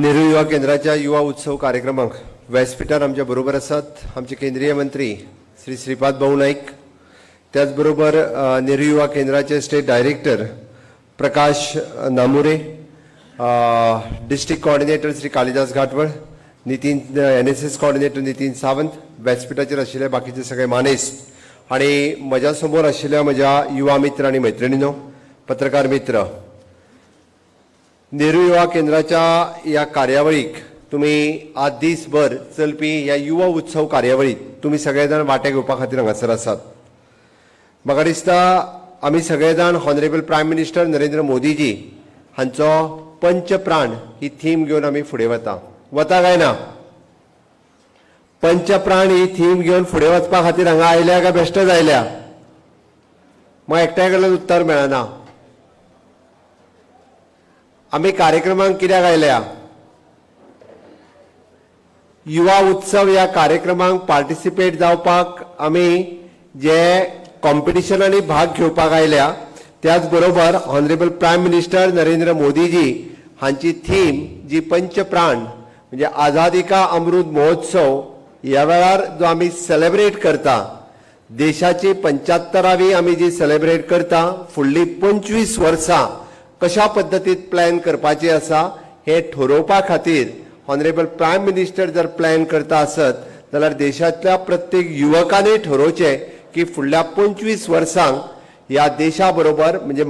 नेहरू युवा केंद्राच्या युवा उत्सव कार्यक्रमाक व्यासपीठार आमच्या बरोबर आसात आमचे केंद्रीय मंत्री श्री श्रीपाद भाऊ नाईक, त्याच बरोबर नेहरू युवा केंद्राचे state director Prakash Namure, district coordinator Shri Kalidas Ghatwal, Nitin NSS coordinator Nitin Sawant, व्यासपीठाचेर आशिल्ले बाकीचे सगळे मानेस आणि म्हज्या समोर आशिल्ल्या म्हज्या युवा मित्र आणि मैत्रिणींनो, पत्रकार मित्र, नेहरू युवा केंद्राच्या या कार्यावळीक तुम्ही आज दिसभर चलपी या युवा उत्सव कार्यावळीत तुम्ही सगळे जाण वांटे घेवपा खातीर हांगासर आसात। म्हाका दिसता आमी सगळे जाण honourable prime minister Narendra Modiji हांचो पंचप्राण ही थीम घेवन आमी फुडें वता काय ना? पंचप्राण ही थीम घेवन फुडें वचपा खातीर हांगा आयल्या काय बेश्टच आयल्या? म्हाका एकट्या कडल्यान उत्तर मेळना। आमी कार्यक्रमांक कित्याक आयल्या? युवा उत्सव या कार्यक्रमांक पार्टिसिपेट जावपाक आमी जे कॉम्पिटिशनांनी भाग घेवपाक आयल्या, त्याच बरोबर honourable prime minister Narendra Modiji हांची थीम जी पंचप्राण म्हणजे आझादी का अमृत महोत्सव ह्या वेळार जो आमी सेलेब्रेट करता, देशाची 75वी आमी जी सेलेब्रेट करता, फुडली 25 वर्सां कशा पद्धतीत प्लॅन करपाची आसा हे ठरोवपा खातीर हॉनरेबल प्रायम मिनिस्टर जर प्लॅन करता आसत जाल्यार देशातल्या प्रत्येक युवकांनी ठरोवचे की फुडल्या 25 वर्सांक ह्या देशा बरोबर म्हणजे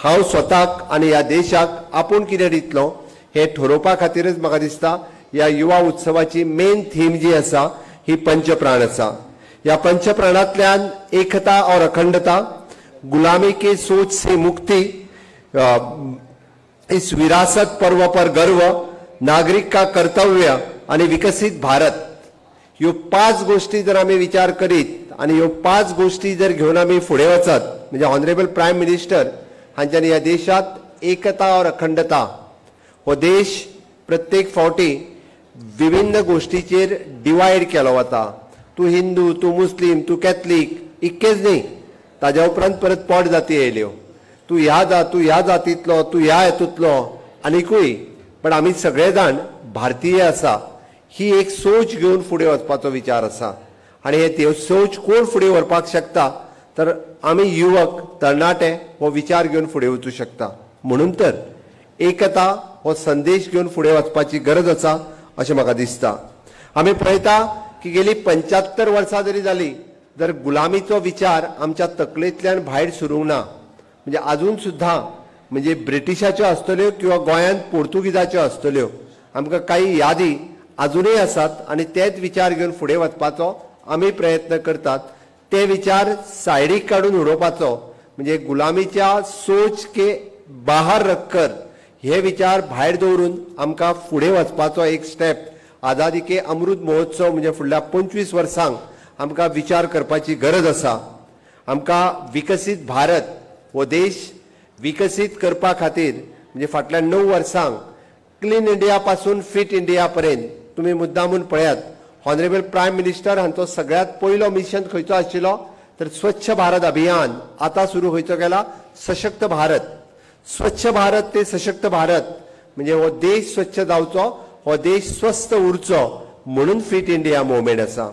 हांव स्वताक आनी ह्या देशाक आपूण कितें दितलो हे ठरोवपा खातीरच म्हाका दिसता ह्या युवा उत्सवाची मेन थीम जी आसा ही पंचप्राण आसा। ह्या पंचप्राणांतल्यान एकता और अखंडता, गुलामी के सोच से मुक्ति, इस विरासत पर्व पर गर्व, नागरिक का कर्तव्य आणि विकसित भारत, ह्यो 5 गोष्टी जर आमी विचार करीत आणि ह्यो 5 गोष्टी जर घेवन आमी फुडें वचत म्हणजे हॉनरेबल प्रायम मिनिस्टर हांच्यानी ह्या देशात एकता और अखंडता हो देश प्रत्येक फावटी विभिन्न गोष्टीचेर डिवायड केलो वता। तूं हिंदू, तूं मुस्लीम, तूं कॅथलीक इतकेच न्ही, ताज्या उपरांत परत पोट जाती येयल्यो, तूं ह्या जातींतलो, तूं ह्या हेतूंतलो आनीकूय, पण आमी सगळे जाण भारतीय आसा ही एक सोच घेवन फुडें वचपाचो विचार आसा आनी हे सोच कोण फुडें व्हरपाक शकता तर आमी युवक तरणाटे हो विचार घेवन फुडें वचूं शकता। म्हणून तर एकता हो संदेश घेवन फुडें वचपाची गरज आसा अशें म्हाका दिसता। आमी पळयता की गेली 75 वर्सां जरी जाली जर गुलामीचो विचार आमच्या तकलेंतल्यान भायर सरूंक ना, म्हणजे अजून सुद्धा म्हणजे ब्रिटिशाच्यो आसतल्यो किंवा गोंयांत पोर्तुगीजाच्यो आसतल्यो, आमकां काही यादी अजूनही आसात आणि तेच विचार घेवन फुडें वचपाचो आमी प्रयत्न करतात। ते विचार सायडीक काडून उडोवपाचो म्हणजे गुलामीच्या सोच के बाहर रखकर हे विचार भायर दवरून आमकां फुडें वचपाचो एक स्टेप आझादी के अमृत महोत्सव म्हणजे फुडल्या 25 वर्सांक आमकां विचार करपाची गरज आसा। आमकां विकसीत भारत हो देश विकसित करपा खातीर म्हणजे फाटल्या 9 वर्सांक क्लीन इंडिया पासून फिट इंडिया पर्यंत तुम्ही मुद्दामून पळयात, हॉनरेबल प्रायम मिनिस्टर हांचो सगळ्यात पयलो मिशन खंयचो आशिल्लो तर स्वच्छ भारत अभियान। आता सुरू खंयचो केला? सशक्त भारत। स्वच्छ भारत ते सशक्त भारत म्हणजे हो देश स्वच्छ जावचो, हो देश स्वस्थ उरचो म्हणून फिट इंडिया मुवमेंट आसा।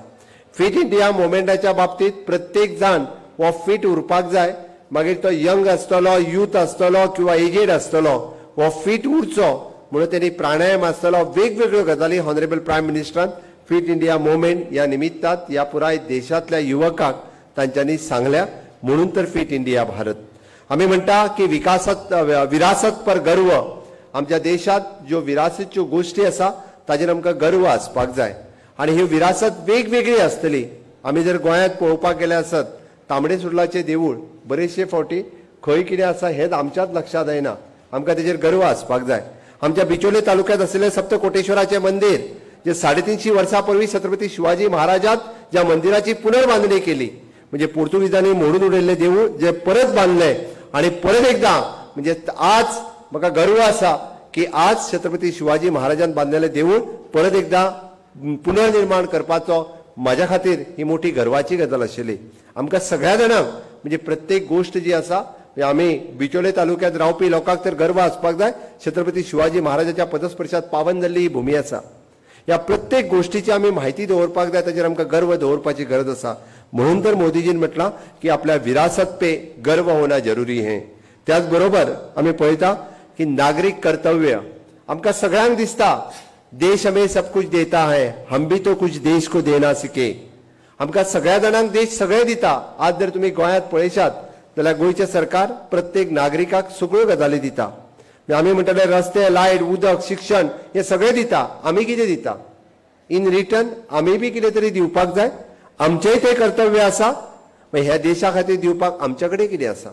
फिट इंडिया मुवमेंटाच्या बाबतीत प्रत्येक जाण हो फिट उरपाक जाय, मागीर तो यंग आसतलो, यूथ आसतलो किंवा एजेड आसतलो, हो फिट उरचो म्हणून त्यांनी प्राणायाम आसतलो, वेगवेगळ्यो गजाली हॉनरेबल प्रायम मिनिस्टरान फिट इंडिया मुवमेंट या निमित्तात या पुराय देशातल्या युवकांक तांच्यांनी सांगल्या, म्हणून तर फिट इंडिया भारत। आमी म्हणटा की विरासत पर गर्व, आमच्या देशात ज्यो विरासतच्यो गोष्टी आसा ताजेर आमकां गर्व आसपाक जाय आणि ही विरासत वेगवेगळी आसतली। आमी जर गोंयांत पळोवपाक गेले आसत तांबडे सुर्लाचें देवूळ बरेचशे फावटी खंय कितें आसा हेच आमच्याच लक्षात येना, आमकां तेजेर गर्व आसपाक जाय। आमच्या बिचोले तालुक्यात आशिल्लें सप्तकोटेश्वराचें मंदिर जे 350 वर्सां पूर्वी छत्रपती शिवाजी महाराजान ज्या मंदिराची पुनर्बांधणी केली म्हणजे पोर्तुगीजांनी मोडून उडयल्लें देवूळ जे परत बांदलें आणि परत एकदा म्हणजे आज म्हाका गर्व आसा की आज छत्रपती शिवाजी महाराजान बांदलेलें देवूळ परत एकदा पुनर्निर्माण करपाचो माझ्या खातीर ही मोठी गर्वाची गजाल आशिल्ली। आमकां सगळ्या जाणांक म्हणजे प्रत्येक गोष्ट जी आसा आम्ही बिचोले तालुक्यात रावपी लोकांक तर गर्व आसपाक जाय छत्रपती शिवाजी महाराजाच्या पदस्पर्शात पावन जाल्ली ही भूमी आसा। ह्या प्रत्येक गोष्टीची आम्ही माहिती दवरपाक जाय, ताचेर आमकां गर्व दवरपाची गरज आसा। म्हणून तर मोदीजीन म्हटलां की आपल्या विरासत पे गर्व होना जरुरी है। त्याच बरोबर आम्ही पळयता की नागरिक कर्तव्य आमकां सगळ्यांक दिसता देश हमें सब कुछ देता है, हम भी तो कुछ देश को देना सीखे। आमकां सगळ्या जाणांक देश सगळे दिता। आज जर तुम्ही गोंयांत पळयशात जाल्यार गोंयचे सरकार प्रत्येक नागरिकाक सगळ्यो गजाली दिता। आम्ही म्हणटले रस्ते, लायट, उदक, शिक्षण हे सगळे दिता। आम्ही कितें दिता? इन रिटर्न आम्ही बी कितें तरी दिवपाक जाय। आमचेय ते कर्तव्य आसा। ह्या देशा खातीर दिवपाक आमचे कडेन कितें आसा?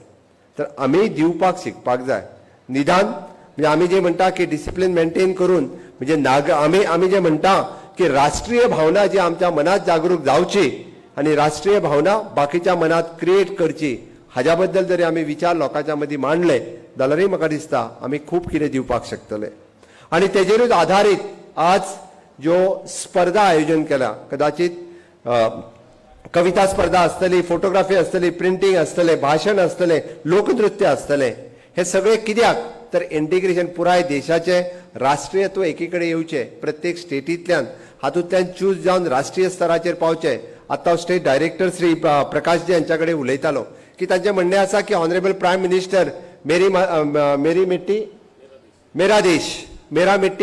तर आम्ही दिवपाक शिकपाक जाय। निदान म्हणजे आम्ही जे म्हणटा की डिसिप्लिन मेंटेन करून म्हणजे आम्ही जे म्हणटा की राष्ट्रीय भावना जी आमच्या मनात जागरूक जावची आणि राष्ट्रीय भावना बाकीच्या मनात क्रिएट करची, हाज्या बद्दल जरी आम्ही विचार लोकांच्या मदीं मांडले जाल्यारय म्हाका दिसता आम्ही खूब कितें दिवपाक शकतले। आणि तेजेरूच आधारीत आज जो स्पर्धा आयोजन केला, कदाचित कविता स्पर्धा आसतली, फोटोग्राफी आसतली, प्रिंटिंग आसतले, भाषण आसतले, लोकनृत्य आसतले, हे सगळे कित्याक तर इंटिग्रेशन पुराय देशाचे राष्ट्रीयत्व एकीकडे येवचे, प्रत्येक स्टेटींतल्यान हातूंतल्यान चूज जावन राष्ट्रीय स्तराचेर पावचे। आता स्टेट डायरेक्टर श्री प्रकाशजी यांच्या कडेन उलयतालो की तांचें म्हणणें आसा की ऑनरेबल प्रायम मिनिस्टर मेरी मिट्टी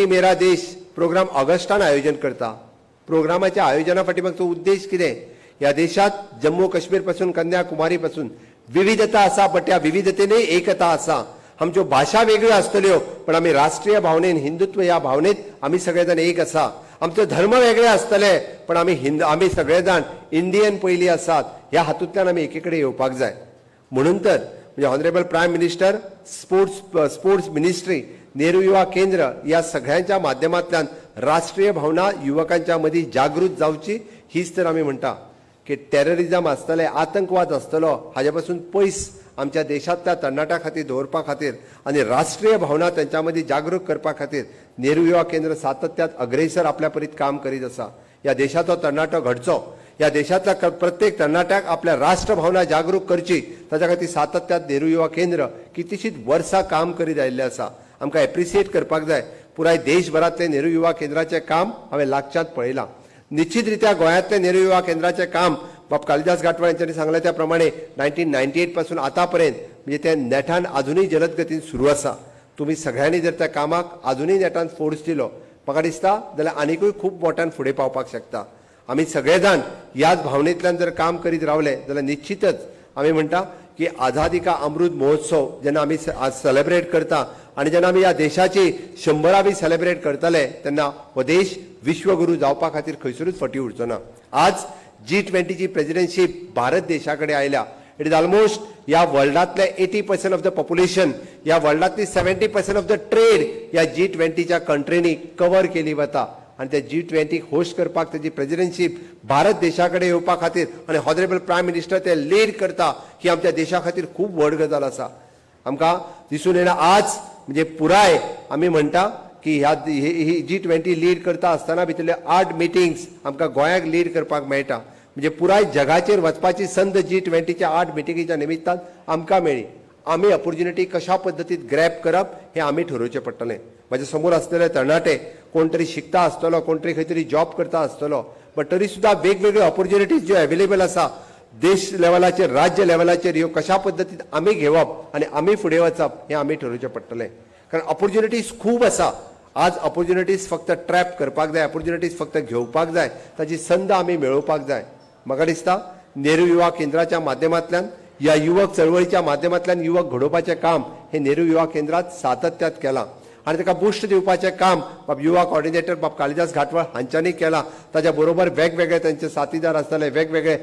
मेरा देश प्रोग्राम ऑगस्टान आयोजन करता। प्रोग्रामाच्या आयोजना फाटीमागचो उद्देश कितें? ह्या देशात जम्मू काश्मीर पासून कन्याकुमारी पासून विविधता आसा, बट त्या विविधतेने एकता आसा। आमच्यो भाषा वेगळ्यो आसतल्यो पण आमी राष्ट्रीय भावनेन, हिंदुत्व ह्या भावनेत आमी सगळे जाण एक आसा। आमचे धर्म वेगळे आसतले पण आमी सगळे जाण इंडियन पयली आसात। ह्या हातूंतल्यान आमी एकीकडे येवपाक जाय। म्हणून तर म्हणजे honourable prime minister, sports ministry, Nehru Yuva Kendra या सगळ्यांच्या माध्यमांतल्यान राष्ट्रीय भावना युवकांच्या मदीं जागृत जावची, हीच तर आमी म्हणटा की टेररिझम आसतले, आतंकवाद आसतलो, हाजे पासून पयस आमच्या देशांतल्या तरणाट्यां खातीर दवरपा खातीर आनी राष्ट्रीय भावना तांच्या मदीं जागरूक करपा खातीर नेहरू युवा केंद्र सातत्यात अग्रेसर आपल्या परीत काम करीत आसा। ह्या देशाचो तरणाटो घडचो, ह्या देशातल्या प्रत्येक तरणाट्याक आपल्या राष्ट्र भावना जागरूक करची, ताच्या खातीर सातत्यात नेहरू युवा केंद्र कितलीशींच वर्सां काम करीत आयिल्लें आसा। आमकां एप्रिसिएट करपाक जाय। पुराय देशभरांतले नेहरू युवा केंद्राचें काम हांवें लागच्यात पळयलां। निश्चित रित्या गोंयांतले नेहरू युवा केंद्राचें काम बाब कालिदास घाटवाळ यांनी सांगले त्या प्रमाणे 1998 पासून आतापर्यंत म्हणजे ते नेटान अजूनही जलद गतीन सुरू आसा। तुम्ही सगळ्यांनी जर त्या कामाक अजूनही नेटान फोर्स दिलो म्हाका दिसता जाल्यार आनीकूय खूब मोठ्यान फुडें पावपाक शकता। आमी सगळे जाण ह्याच भावनेंतल्यान जर काम करीत रावले जाल्यार निश्चितच आमी म्हणटा की आझादी का अमृत महोत्सव जेन्ना आमी आज सेलिब्रेट करता आणि जेन्ना आमी ह्या देशाची 100वी सेलिब्रेट करतले तेन्ना हो देश विश्वगुरू जावपा खातीर खंयसरूच फटी उरचो ना। आज G20 ची प्रेसिडेंटशीप भारत देशाकडे आयल्या। इट इज ऑलमोस्ट या वर्ल्डातले 80% ऑफ द पॉप्युलेशन, या वर्ल्डातली 70% ऑफ द ट्रेड या G20 च्या कंट्रीनी कव्हर केली वता आणि त्या G20 होस्ट करपाक त्याची प्रेसिडेंटशीप भारत देशाकडे येवपा खातीर आणि ऑनरेबल प्रायम मिनिस्टर ते लीड करता ही आमच्या देशा खातीर खूब व्हड गजाल आसा। आमकां दिसून येना आज म्हणजे पुराय आमी म्हणटा की ही G20 लीड करता आसतना भितरले 8 मिटिंग्स आमकां गोंयाक लीड करपाक मेळटा। म्हणजे पुराय जगाचेर वचपाची संद G20च्या 8 मिटिंगेच्या निमित्तान आमकां मेळ्ळी। आमी ऑपॉर्च्युनिटी कशा पद्दतीन ग्रॅब करप हे आमी ठरोवचें पडटलें। म्हाज्या समोर आसतले तरणाटे कोण तरी शिकता आसतलो, कोण तरी खंय तरी जॉब करता आसतलो, बट तरी सुद्दां वेगवेगळे ऑपॉर्च्युनिटीज ज्यो अवेलेबल आसा देश लेवलाचेर, राज्य लेवलाचेर ह्यो कशा पद्दतीन आमी घेवप आनी आमी फुडें वचप हें आमी ठरोवचें पडटलें। कारण ऑपॉर्च्युनिटीज खूब आसा। आज ऑपॉर्च्युनिटीज फक्त ट्रॅप करपाक जाय, ऑपॉर्च्युनिटीज फक्त घेवपाक जाय, ताची संद आमी मेळोवपाक जाय। म्हाका दिसता नेहरू युवा केंद्राच्या माध्यमांतल्यान या युवक चळवळीच्या माध्यमांतल्यान युवक घडोवपाचें काम हे नेहरू युवा केंद्रात सातत्यात केलां आणि ताका बुस्ट दिवपाचें काम बाब युवा कॉर्डिनेटर बाब कालिदास घाटवाळ हांच्यांनी केलां। ताच्या बरोबर वेगवेगळे तांचे साथीदार आसतले, वेगवेगळे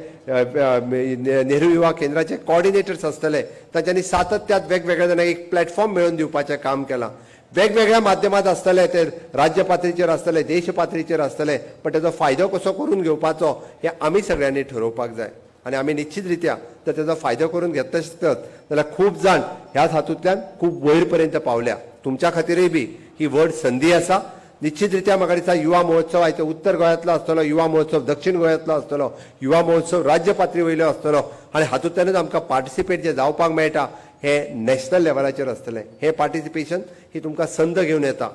नेहरू युवा केंद्राचे कॉर्डिनेटर्स आसतले, तांच्यांनी सातत्यात वेगवेगळ्या जाणांक एक प्लॅटफॉर्म मेळोवन दिवपाचें काम केलां। वेगवेगळ्या माध्यमांत आसतले ते राज्य पातळीचेर आसतले, देश पातळीचेर आसतले, पण ताचो फायदो कसो करून घेवपाचो हे आमी सगळ्यांनी ठरोवपाक जाय। आणि आमी निश्चित रित्या जर ताचो फायदो करून घेतले आसत जाल्यार खूब जाण ह्याच हातूंतल्यान खूब वयर पर्यंत पावल्या। तुमच्या खातीरय बी ही व्हड संदी आसा। निश्चित रित्या म्हाका दिसता युवा महोत्सव आयज उत्तर गोंयांतलो आसतलो, युवा महोत्सव दक्षिण गोंयांतलो आसतलो, युवा महोत्सव राज्य पातळी वयलो आसतलो आणि हातूंतल्यानच आमकां पार्टिसिपेट जे जावपाक मेळटा हे नॅशनल लेवलाचेर आसतलें. हे पार्टिसिपेशन ही तुमकां संद घेवन येता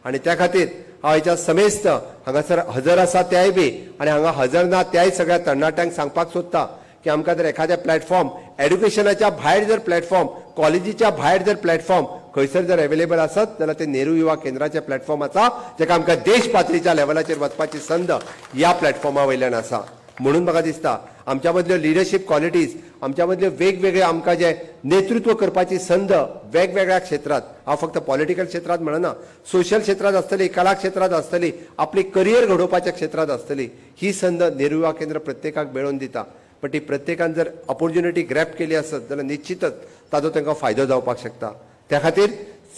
आनी त्या खातीर हांव हेच्या समेस्त हांगासर हजर आसा त्याय बी आनी हांगा हजर ना त्याय सगळ्या तरणाट्यांक सांगपाक सोदता की आमकां जर एखाद्या प्लॅटफॉर्म एड्युकेशनाच्या भायर जर प्लॅटफॉर्म कॉलेजीच्या भायर जर प्लॅटफॉर्म खंयसर जर अवेलेबल आसत जाल्यार ते नेहरू युवा केंद्राचे प्लॅटफॉर्म आसा जेका आमकां देश पातळीच्या लेवलाचेर वचपाची संद ह्या प्लॅटफॉर्मा वयल्यान आसा. म्हणून म्हाका दिसता आमच्या मदल्यो लिडरशीप क्वॉलिटीज आमच्या मदल्यो वेगवेगळे आमकां जे नेतृत्व करपाची संद वेगवेगळ्या क्षेत्रांत हांव फक्त पॉलिटिकल क्षेत्रांत म्हणना सोशल क्षेत्रांत आसतली कला क्षेत्रांत आसतली आपली करियर घडोवपाच्या क्षेत्रांत आसतली ही संद नेहरू युवा केंद्र प्रत्येकाक मेळोवन दिता. पण ती प्रत्येकान जर ऑपॉर्च्युनिटी ग्रॅब केली आसत जाल्यार निश्चितच ताजो तांकां फायदो जावपाक शकता. त्या खातीर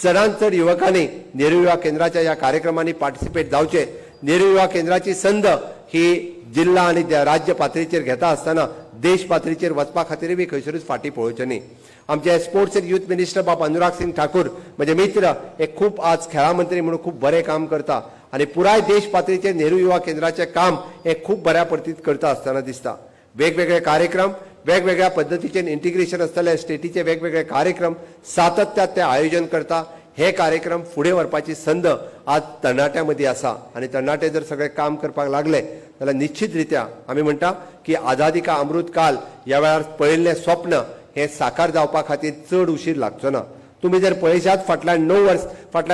चडांत चड युवकांनी नेहरू युवा केंद्राच्या ह्या कार्यक्रमांनी पार्टिसिपेट जावचे. नेहरू युवा केंद्राची संद ही जिल्हा आणि राज्य पातळीचेर घेता आसतना देश पातळीचेर वचपा खातीर बी खंयसरूच फाटीं पळोवचें न्ही. आमचे स्पोर्ट्स एंड यूथ मिनिस्टर बाब अनुराग सिंग ठाकूर म्हजे मित्र हे खूब आज खेळा मंत्री म्हणून खूब बरें काम करता आनी पुराय देश पातळीचेर नेहरू युवा केंद्राचें काम हे खूब बऱ्या पद्दतीन करता आसतना दिसता. वेगवेगळे कार्यक्रम वेगवेगळ्या पद्दतीचें इंटिग्रेशन आसतले स्टेटीचे वेगवेगळे कार्यक्रम सातत्यात ते आयोजन करता. हे कार्यक्रम फुडें व्हरपाची संद आज तरणाट्यां मदीं आसा आनी तरणाटे जर सगळे काम करपाक लागले जाल्यार निश्चित रित्या आमी म्हणटा की आझादी का अमृत काल ह्या वेळार पळयल्लें स्वप्न हे साकार जावपा खातीर चड उशीर लागचो ना. तुम्ही जर पळयशात फाटल्या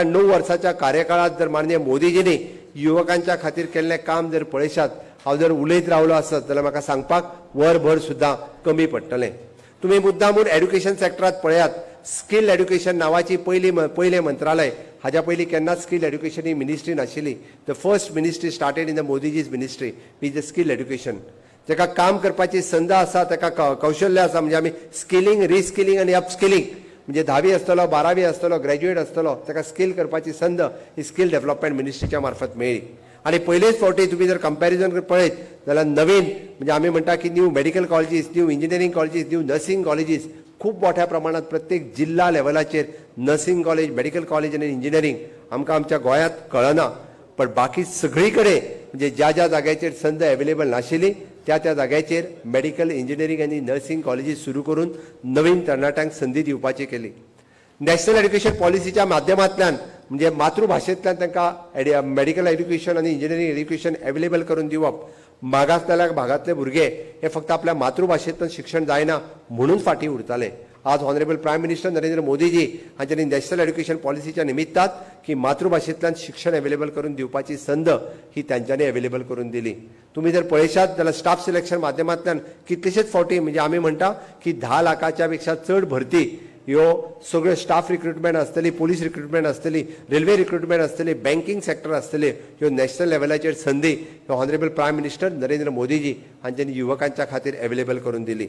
9 वर्साच्या कार्यकाळात जर माननीय मोदीजींनी युवकांच्या खातीर केल्लें काम जर पळयशात हांव जर उलयत रावलो आसत जाल्यार म्हाका सांगपाक वरभर सुद्दां कमी पडटलें. तुम्ही मुद्दामून एड्युकेशन सेक्टरात पळयात स्किल एड्युकेशन नावाची पयलें मंत्रालय हाज्या पयलीं केन्ना स्किल एड्युकेशन ही मिनिस्ट्री नाशिल्ली. The first ministry started in the Modiji's ministry was the skill education. जेका काम करपाची संद आसा तेका कौशल्य आसा म्हणजे आमी स्किलिंग रिस्किलिंग आनी अपस्किलिंग म्हणजे 10वी आसतलो 12वी आसतलो ग्रॅज्युएट आसतलो तेका स्किल करपाची संद ही स्किल डेव्हलपमेंट मिनिस्ट्रीच्या मार्फत मेळ्ळी. आणि पहिलेच फावटी तुम्ही जर कंपॅरिजन पळयत जाल्यार नवीन म्हणजे आमी म्हणटा की new medical colleges new engineering colleges new nursing colleges खूब मोठ्या प्रमाणात प्रत्येक जिल्हा लेवलाचेर नर्सिंग कॉलेज मेडिकल कॉलेज आनी इंजिनियरिंग आमकां आमच्या गोंयांत कळना. पण बाकी सगळी कडेन म्हणजे ज्या ज्या जाग्याचेर संद अवेलेबल नाशिल्ली त्या जाग्याचेर मेडिकल इंजिनियरिंग आनी नर्सिंग कॉलेजीस सुरू करून नवीन तरणाट्यांक संदी दिवपाची केली. नॅशनल एड्युकेशन पॉलिसीच्या माध्यमांतल्यान म्हणजे मातृभाशेंतल्यान तांकां मेडिकल एड्युकेशन आनी इंजिनियरिंग एड्युकेशन अवेलेबल करून दिवप. मागासलेल्या भागातले भुरगे हे फक्त आपल्या मातृभाशेंतल्यान शिक्षण जायना म्हणून फाटीं उरताले. आज honourable prime minister Narendra Modiji हांच्यांनी नॅशनल एड्युकेशन पॉलिसीच्या निमित्तात की मातृभाशेंतल्यान शिक्षण अवेलेबल करून दिवपाची संद ही तांच्यांनी अवेलेबल करून दिली. तुम्ही जर पळयशात जाल्यार स्टाफ सिलेक्शन माध्यमांतल्यान कितलेशेच फावटी म्हणजे आमी म्हणटा की 10 लाखाच्या पेक्षा चड भरती ह्यो सगळ्यो स्टाफ रिक्रुटमेंट आसतली पुलीस रिक्रुटमेंट आसतली रेल्वे रिक्रुटमेंट आसतली बँकिंग सेक्टर आसतले ह्यो नॅशनल लेवलाचेर संदी ह्यो honourable prime minister Narendra Modiji हांच्यांनी युवकांच्या खातीर अवेलेबल करून दिली.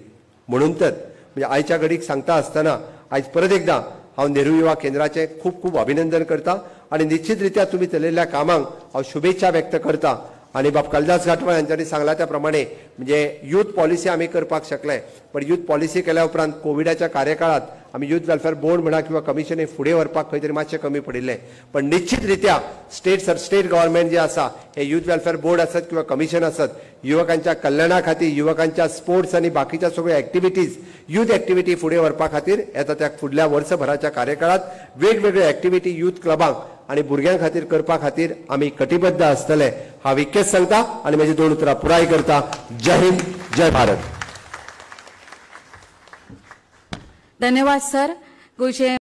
म्हणून तर म्हणजे आयच्या घडीक सांगता आसतना आयज परत एकदां हांव नेहरू युवा केंद्राचें खूब खूब अभिनंदन करता आनी निश्चित रित्या तुमी चलयल्ल्या कामांक हांव शुभेच्छा व्यक्त करता. आणि बाब कालिदास घाटवाळ यांच्यानी सांगला त्या प्रमाणे म्हणजे यूथ पॉलिसी आम्ही करपाक शकले पण यूथ पॉलिसी केल्या उपरांत कोविडाच्या कार्यकाळात आम्ही यूथ वेलफेअर बोर्ड म्हणा किंवा कमिशन हे फुडें व्हरपाक खंय तरी मातशें कमी पडिल्लें. पण निश्चित रित्या स्टेट गव्हर्नमेंट जे आसा हे यूथ वेलफेअर बोर्ड आसत किंवा कमिशन आसत युवकांच्या कल्याणा खातीर युवकांच्या स्पोर्ट्स आनी बाकीच्या सगळ्यो एक्टिविटीज यूथ एक्टिविटी फुडें व्हरपा खातीर येता त्या फुडल्या वर्सभराच्या कार्यकाळात वेगवेगळ्यो एक्टिविटी यूथ क्लबांक आणि भुरग्यां खातीर करपा खातीर आमी कटिबद्ध आसतले हांव इतकेंच सांगता आनी म्हजी 2 उतरां पुराय करता. जय हिंद जय भारत. धन्यवाद सर. गोयचे